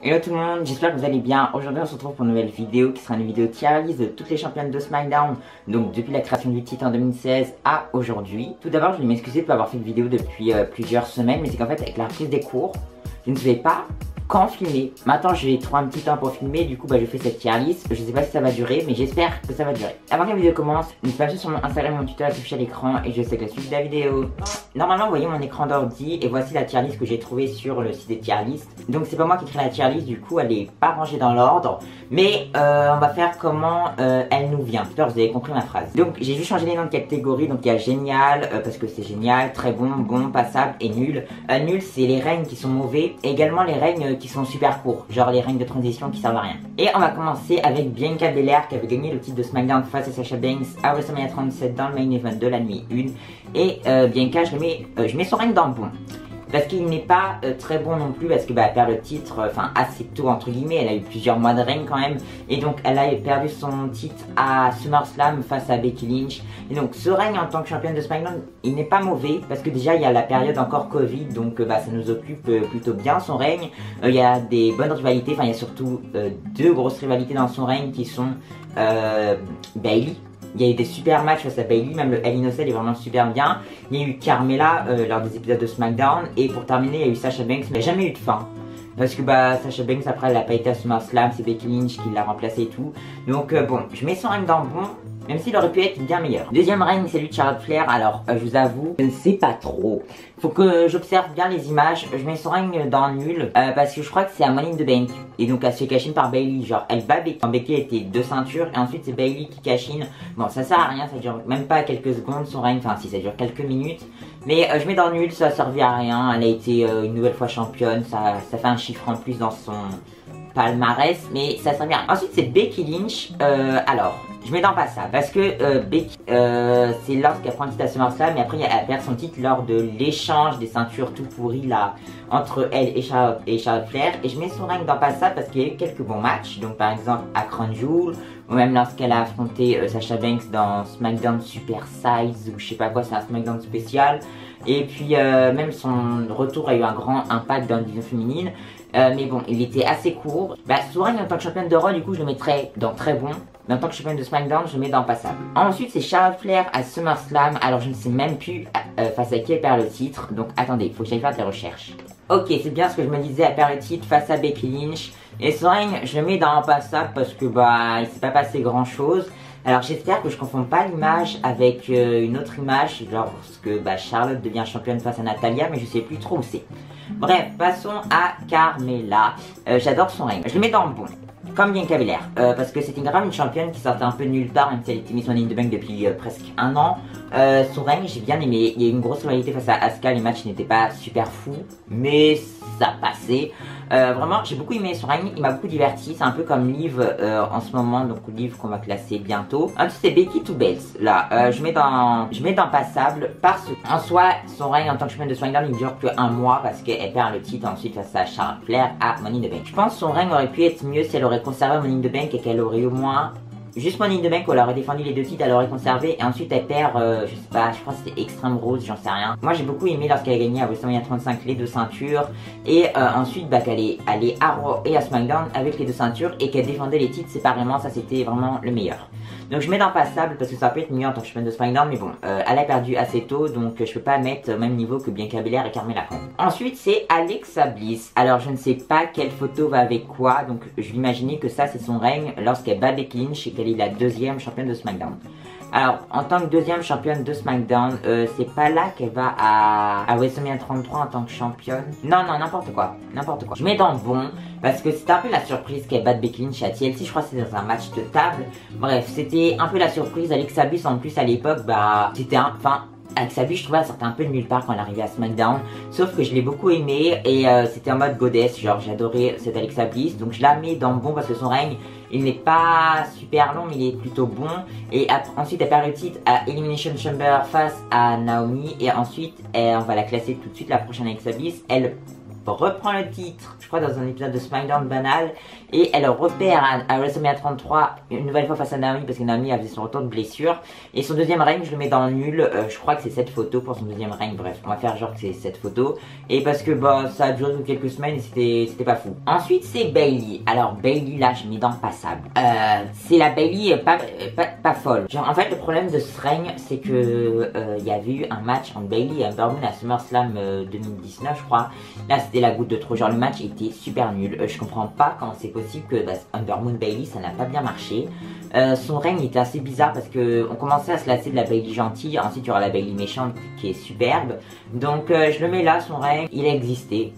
Hello tout le monde, j'espère que vous allez bien. Aujourd'hui on se retrouve pour une nouvelle vidéo qui sera une vidéo tier list de toutes les championnes de SmackDown. Donc depuis la création du titre en 2016 à aujourd'hui. Tout d'abord je voulais m'excuser de ne pas avoir fait de vidéo depuis plusieurs semaines. Mais c'est qu'en fait avec la reprise des cours, je ne savais pas quand filmer. Maintenant j'ai trouvé un petit temps pour filmer, du coup je fais cette tier list. Je sais pas si ça va durer mais j'espère que ça va durer. Avant que la vidéo commence, n'hésitez pas à suivre sur mon Instagram mon tuto affiché à l'écran. Et je sais que la suite de la vidéo. Normalement vous voyez mon écran d'ordi et voici la tier list que j'ai trouvée sur le site des tier list. Donc c'est pas moi qui crée la tier list, du coup elle est pas rangée dans l'ordre. Mais on va faire comment elle nous vient. J'espère que vous avez compris ma phrase. Donc j'ai juste changé les noms de catégories. Donc il y a génial parce que c'est génial, très bon, bon, passable et nul. Nul c'est les règnes qui sont mauvais et également les règnes qui sont super courts, genre les règnes de transition qui servent à rien. Et on va commencer avec Bianca Belair qui avait gagné le titre de SmackDown face à Sasha Banks à WrestleMania 37 dans le main event de la nuit 1. Et Bianca, je mets son règne dans le bon. Parce qu'il n'est pas très bon non plus, parce que elle perd le titre, assez tôt entre guillemets, elle a eu plusieurs mois de règne quand même. Et donc elle a perdu son titre à SummerSlam face à Becky Lynch. Et donc ce règne en tant que championne de SmackDown, il n'est pas mauvais, parce que déjà il y a la période encore Covid, donc ça nous occupe plutôt bien son règne. Il y a des bonnes rivalités, il y a surtout deux grosses rivalités dans son règne qui sont Bayley. Il y a eu des super matchs face à Bayley, même le Hell in a Cell est vraiment super bien. Il y a eu Carmella lors des épisodes de SmackDown. Et pour terminer, il y a eu Sasha Banks, mais il n'y a jamais eu de fin. Parce que Sasha Banks après elle n'a pas été à SummerSlam, c'est Becky Lynch qui l'a remplacé et tout. Donc bon, je mets son règne dans le bon, même s'il aurait pu être bien meilleur. Deuxième règne, c'est lui de Charlotte Flair. Alors je vous avoue, je ne sais pas trop. Faut que j'observe bien les images. Je mets son règne dans nul parce que je crois que c'est à Money in the Bank. Et donc elle se fait cash-in par Bayley. Genre elle bat Becky. Quand Becky était 2 ceintures et ensuite c'est Bayley qui cash-in. Bon ça sert à rien, ça dure même pas quelques secondes son règne. Enfin si ça dure quelques minutes. Mais je mets dans nul, ça a servi à rien. Elle a été une nouvelle fois championne. Ça fait un chiffre en plus dans son palmarès, mais ça sert bien. Ensuite c'est Becky Lynch. Alors je mets dans pas ça parce que Becky c'est lorsqu'elle prend le titre à SummerSlam, mais après elle perd son titre lors de l'échange des ceintures tout pourri là entre elle et Charlotte Flair. Et je mets son règne dans pas ça parce qu'il y a eu quelques bons matchs, donc par exemple à Crown Jewel, ou même lorsqu'elle a affronté Sasha Banks dans SmackDown Super Size ou je sais pas quoi, c'est un SmackDown spécial. Et puis même son retour a eu un grand impact dans la division féminine. Mais bon, il était assez court. Son règne en tant que championne de Raw, du coup je le mettrais dans très bon. Mais en tant que championne de SmackDown, je le mets dans passable. Ensuite c'est Charlotte Flair à SummerSlam. Alors je ne sais même plus face à qui elle perd le titre. Donc attendez, il faut que j'aille faire des recherches. Ok, c'est bien ce que je me disais, elle perd le titre face à Becky Lynch. Et son règne, je le mets dans passable parce que il s'est pas passé grand chose. Alors j'espère que je confonde pas l'image avec une autre image, genre parce que Charlotte devient championne face à Natalya, mais je sais plus trop où c'est. Bref, passons à Carmella. J'adore son règne, je le mets dans le bon. Comme Bianca Belair, parce que c'était vraiment une championne qui sortait un peu de nulle part, même si elle était mise en ligne de bank depuis presque un an. Son règne, j'ai bien aimé. Il y a eu une grosse rivalité face à Asuka, les matchs n'étaient pas super fous, mais ça passait. Vraiment, j'ai beaucoup aimé son règne, il m'a beaucoup diverti. C'est un peu comme Liv en ce moment, donc Liv qu'on va classer bientôt. Ensuite, c'est Becky Two Bells. Là, je mets dans passable parce qu'en soi, son règne en tant que championne de SmackDown, il dure que un mois parce qu'elle perd le titre ensuite face à Charlotte Flair à Money in the Bank. Je pense que son règne aurait pu être mieux si elle aurait conservé Money in the Bank et qu'elle aurait au moins juste Money in the Bank où elle aurait défendu les deux titres, elle aurait conservé et ensuite elle perd, je sais pas, je crois que c'était Extreme Rules, j'en sais rien. Moi j'ai beaucoup aimé lorsqu'elle a gagné à WrestleMania 35 les deux ceintures et ensuite qu'elle allait à Raw et à SmackDown avec les deux ceintures et qu'elle défendait les titres séparément, ça c'était vraiment le meilleur. Donc je mets dans passable parce que ça peut être mieux en tant que championne de SmackDown, mais bon, elle a perdu assez tôt donc je peux pas mettre au même niveau que Bianca Belair et Carmella. Ensuite c'est Alexa Bliss. Alors je ne sais pas quelle photo va avec quoi, donc je vais imaginer que ça c'est son règne lorsqu'elle bat Becky Lynch et qu'elle est la deuxième championne de SmackDown. Alors en tant que deuxième championne de SmackDown, c'est pas là qu'elle va à WrestleMania 33 en tant que championne. Non, n'importe quoi, Je mets dans le bon parce que c'était un peu la surprise qu'elle batte Becky Lynch à TLC, je crois que c'était dans un match de table. Bref, c'était un peu la surprise. Alexa Bliss en plus à l'époque, c'était Alexa Bliss, je trouvais, elle sortait un peu de nulle part quand elle arrivait à SmackDown. Sauf que je l'ai beaucoup aimé et c'était en mode goddess, genre j'adorais cette Alexa Bliss. Donc je la mets dans le bon parce que son règne, il n'est pas super long mais il est plutôt bon. Et ensuite elle perd le titre à Elimination Chamber face à Naomi. Et ensuite, on va la classer tout de suite, la prochaine Alexa Bliss. Elle reprend le titre, je crois dans un épisode de SmackDown banal, et elle repère à WrestleMania 33 une nouvelle fois face à Naomi parce que Naomi a fait son retour de blessure. Et son deuxième règne, je le mets dans le nul, je crois que c'est cette photo pour son deuxième règne, bref, on va faire genre que c'est cette photo. Et parce que bah ça a duré quelques semaines et c'était pas fou. Ensuite c'est Bayley. Alors Bayley là je mets dans passable. C'est la Bayley pas folle. Genre en fait le problème de ce règne c'est que il y avait eu un match entre Bayley et Ember Moon à SummerSlam 2019 je crois. Là c'était la goutte de trop, genre le match était super nul. Je comprends pas comment c'est possible que Ember Moon Bayley ça n'a pas bien marché. Son règne était assez bizarre parce que on commençait à se lasser de la Bayley gentille, ensuite il y aura la Bayley méchante qui est superbe. Donc je le mets là, son règne, il a existé.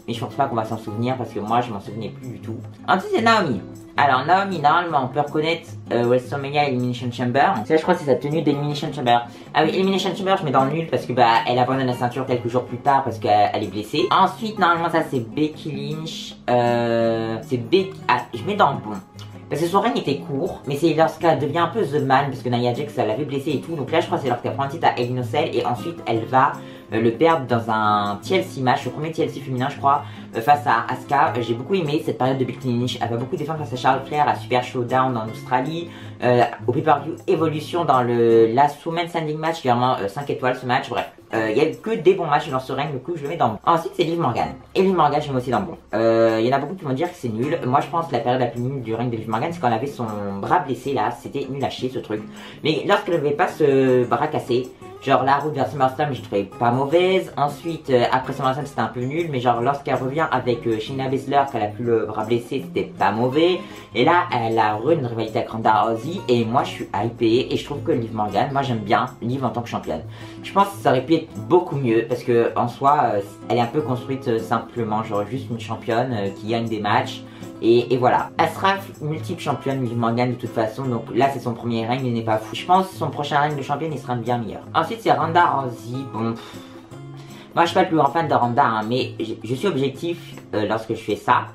Mais je pense pas qu'on va s'en souvenir parce que moi je m'en souvenais plus du tout. Ensuite c'est Naomi. Alors Naomi, normalement on peut reconnaître WrestleMania Elimination Chamber. Ça je crois que c'est sa tenue d'Elimination Chamber. Ah oui, Elimination Chamber je mets dans le nul parce que bah elle abandonne la ceinture quelques jours plus tard parce qu'elle est blessée. Ensuite normalement ça c'est Becky Lynch. C'est Becky... Ah, je mets dans le bon. Parce que son règne était court, mais c'est lorsqu'elle devient un peu The Man, parce que Nia Jax, elle l'avait blessé et tout. Donc là, je crois que c'est lorsqu'elle prend un titre à El Nocel et ensuite elle va le perdre dans un TLC match, le premier TLC féminin, je crois, face à Asuka. J'ai beaucoup aimé cette période de Becky Lynch. Elle va beaucoup défendre face à Charlotte Flair, à Super Showdown en Australie, au pay-per-view Evolution dans le Last Woman Standing match, qui est vraiment 5 étoiles ce match, bref. Il y a que des bons matchs dans ce règne, du coup je le mets dans le bon. Ensuite c'est Liv Morgan. Et Liv Morgan je le mets aussi dans le bon. Il y en a beaucoup qui vont dire que c'est nul. Moi je pense que la période la plus nulle du règne de Liv Morgan c'est quand elle avait son bras blessé là. C'était nul à chier ce truc. Mais lorsqu'elle n'avait pas ce bras cassé, genre la route vers SummerSlam je trouvais pas mauvaise. Ensuite après SummerSlam c'était un peu nul. Mais genre lorsqu'elle revient avec Shayna Baszler qu'elle a plus le bras blessé c'était pas mauvais. Et là elle a une rivalité avec Ronda Rousey. Et moi je suis hypé. Et je trouve que Liv Morgan, moi j'aime bien Liv en tant que championne. Je pense que ça aurait pu être beaucoup mieux parce que en soi elle est un peu construite simplement genre juste une championne qui gagne des matchs et voilà. Elle sera multiple championne Liv Morgan de toute façon, donc là c'est son premier règne, il n'est pas fou. Je pense que son prochain règne de championne il sera bien meilleur. Ensuite c'est Ronda Rousey. Bon moi je suis pas le plus grand fan de Ronda hein, mais je suis objectif lorsque je fais ça.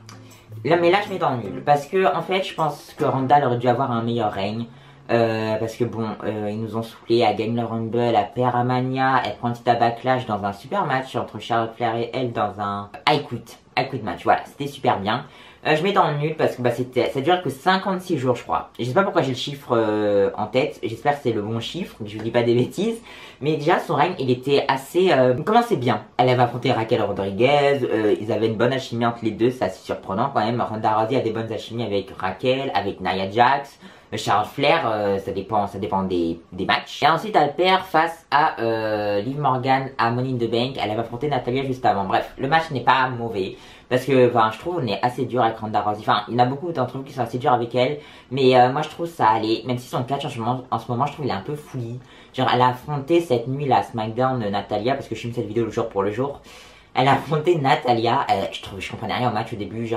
Là mais là je mets dans le nul parce que en fait je pense que Ronda aurait dû avoir un meilleur règne. Parce que bon, ils nous ont soufflé, elle gagne le Rumble, elle perd à Mania, elle prend un petit backlash dans un super match entre Charlotte Flair et elle dans un I Quit match, voilà, c'était super bien. Je mets dans le nul parce que bah, ça dure que 56 jours je crois. Je sais pas pourquoi j'ai le chiffre en tête, j'espère que c'est le bon chiffre, que je vous dis pas des bêtises. Mais déjà son règne il était assez... il commençait bien. Elle avait affronté Raquel Rodriguez, ils avaient une bonne alchimie entre les deux, c'est assez surprenant quand même. Ronda Rousey a des bonnes alchimies avec Raquel, avec Nia Jax. Charlotte Flair, ça dépend des matchs. Et ensuite elle perd face à Liv Morgan à Money in the Bank. Elle avait affronté Natalya juste avant. Bref, le match n'est pas mauvais. Parce que enfin, je trouve on est assez dur avec Ronda Rousey. Enfin, il y en a beaucoup d'entre vous qui sont assez durs avec elle. Mais moi je trouve ça allait. Même si son catch en ce moment je trouve il est un peu fouillis. Genre elle a affronté cette nuit là SmackDown Natalya. Parce que je filme cette vidéo le jour pour le jour. Elle a affronté Natalya. Je comprenais rien au match au début.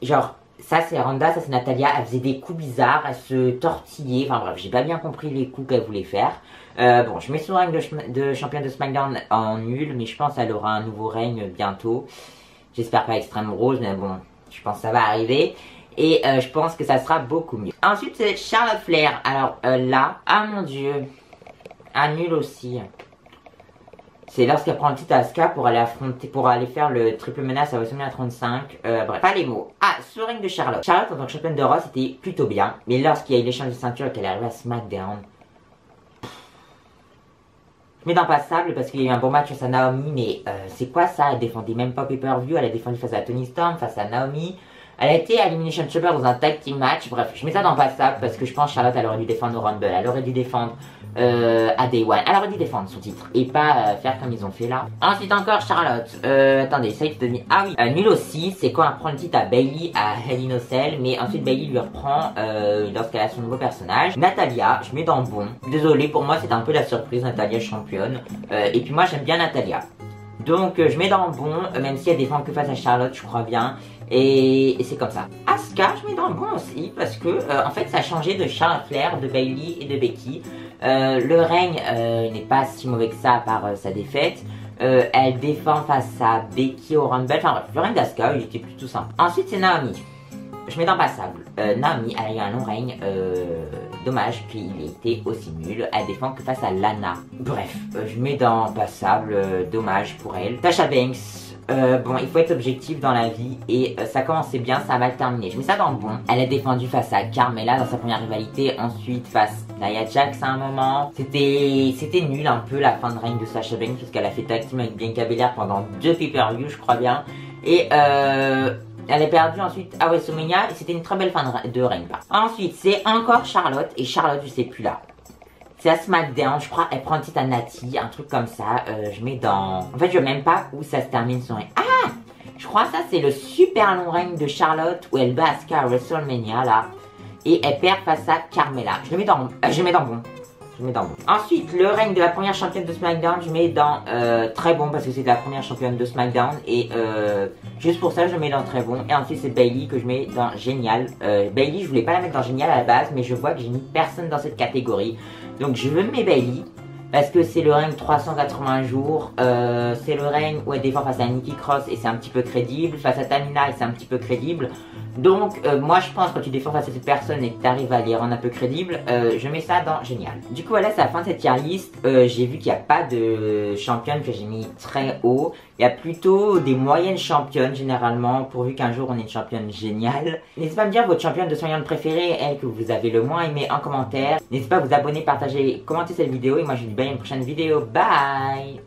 Genre ça c'est Ronda, ça c'est Natalya, elle faisait des coups bizarres, elle se tortillait, enfin bref, j'ai pas bien compris les coups qu'elle voulait faire. Bon, je mets son règne de championne de SmackDown en nul, mais je pense qu'elle aura un nouveau règne bientôt. J'espère pas Extreme Rose, mais bon, je pense que ça va arriver. Et je pense que ça sera beaucoup mieux. Ensuite c'est Charlotte Flair, alors là, ah mon dieu, un nul aussi. C'est lorsqu'elle prend le titre à Asuka pour aller faire le triple menace à WrestleMania 35. Bref, pas les mots. Ah, ce règne de Charlotte. Charlotte en tant que championne de Raw c'était plutôt bien. Mais lorsqu'il y a eu l'échange de ceinture et qu'elle est arrivée à SmackDown. Je mets dans passable parce qu'il y a eu un bon match face à Naomi. Mais c'est quoi ça? Elle défendait même pas pay-per-view. Elle a défendu face à Toni Storm, face à Naomi. Elle a été à Elimination Chamber dans un tag team match. Bref, je mets ça dans passable parce que je pense que Charlotte elle aurait dû défendre au Rumble. Elle aurait dû défendre à Day One. Elle aurait dû défendre son titre et pas faire comme ils ont fait là. Ensuite encore Charlotte. Attendez, ça il te dit. Ah oui, nul aussi. C'est quand elle prend le titre à Bayley à Hell in a Cell. Mais ensuite Bayley lui reprend lorsqu'elle a son nouveau personnage. Natalya, je mets dans le bon. Désolé, pour moi c'était un peu la surprise. Natalya championne. Et puis moi j'aime bien Natalya. Donc je mets dans le bon, même si elle défend que face à Charlotte, je crois bien. Et c'est comme ça. Asuka, je mets dans le bon aussi, parce que en fait ça a changé de Charlotte Flair, de Bayley et de Becky. Le règne n'est pas si mauvais que ça à part sa défaite. Elle défend face à Becky au Rumble. Enfin bref, le règne d'Asuka, il était plutôt simple. Ensuite c'est Naomi. Je mets dans passable. Naomi, elle a eu un long règne. Dommage qu'il ait été aussi nul. Elle défend que face à Lana. Bref, je mets dans passable. Dommage pour elle. Sasha Banks. Bon, il faut être objectif dans la vie et ça commençait bien, ça a mal terminé. Je mets ça dans le bon. Elle a défendu face à Carmella dans sa première rivalité, ensuite face à Nia Jax à un moment. C'était nul un peu la fin de règne de Sasha Banks parce qu'elle a fait tag team avec Bianca Belair pendant 2 pay-per-view, je crois bien. Et elle a perdu ensuite à WrestleMania et c'était une très belle fin de règne. Ensuite, c'est encore Charlotte et Charlotte, je sais plus là. C'est à SmackDown, je crois, elle prend un petit à Natty, un truc comme ça, je mets dans... En fait, je sais même pas où ça se termine son règne. Ah, je crois que ça, c'est le super long règne de Charlotte, où elle bat Asuka à WrestleMania, là. Et elle perd face à Carmella. Je mets dans bon. Je mets dans bon. Ensuite, le règne de la première championne de SmackDown, je mets dans très bon, parce que c'est la première championne de SmackDown. Et juste pour ça, je mets dans très bon. Et ensuite, c'est Bayley que je mets dans génial. Bayley, je voulais pas la mettre dans génial à la base, mais je vois que j'ai mis personne dans cette catégorie. Donc je veux mettre Bayley parce que c'est le règne 380 jours, c'est le règne où elle défend face à Nikki Cross et c'est un petit peu crédible, face à Tamina et c'est un petit peu crédible. Donc moi je pense que quand tu défends face à cette personne et que tu arrives à les rendre un peu crédibles, je mets ça dans génial. Du coup voilà, c'est la fin de cette tier list. J'ai vu qu'il n'y a pas de championne que j'ai mis très haut. Il y a plutôt des moyennes championnes généralement, pourvu qu'un jour on ait une championne géniale. N'hésitez pas à me dire votre championne de SmackDown préférée, elle que vous avez le moins aimé en commentaire. N'hésitez pas à vous abonner, partager, commenter cette vidéo et moi je vous dis bye à une prochaine vidéo. Bye!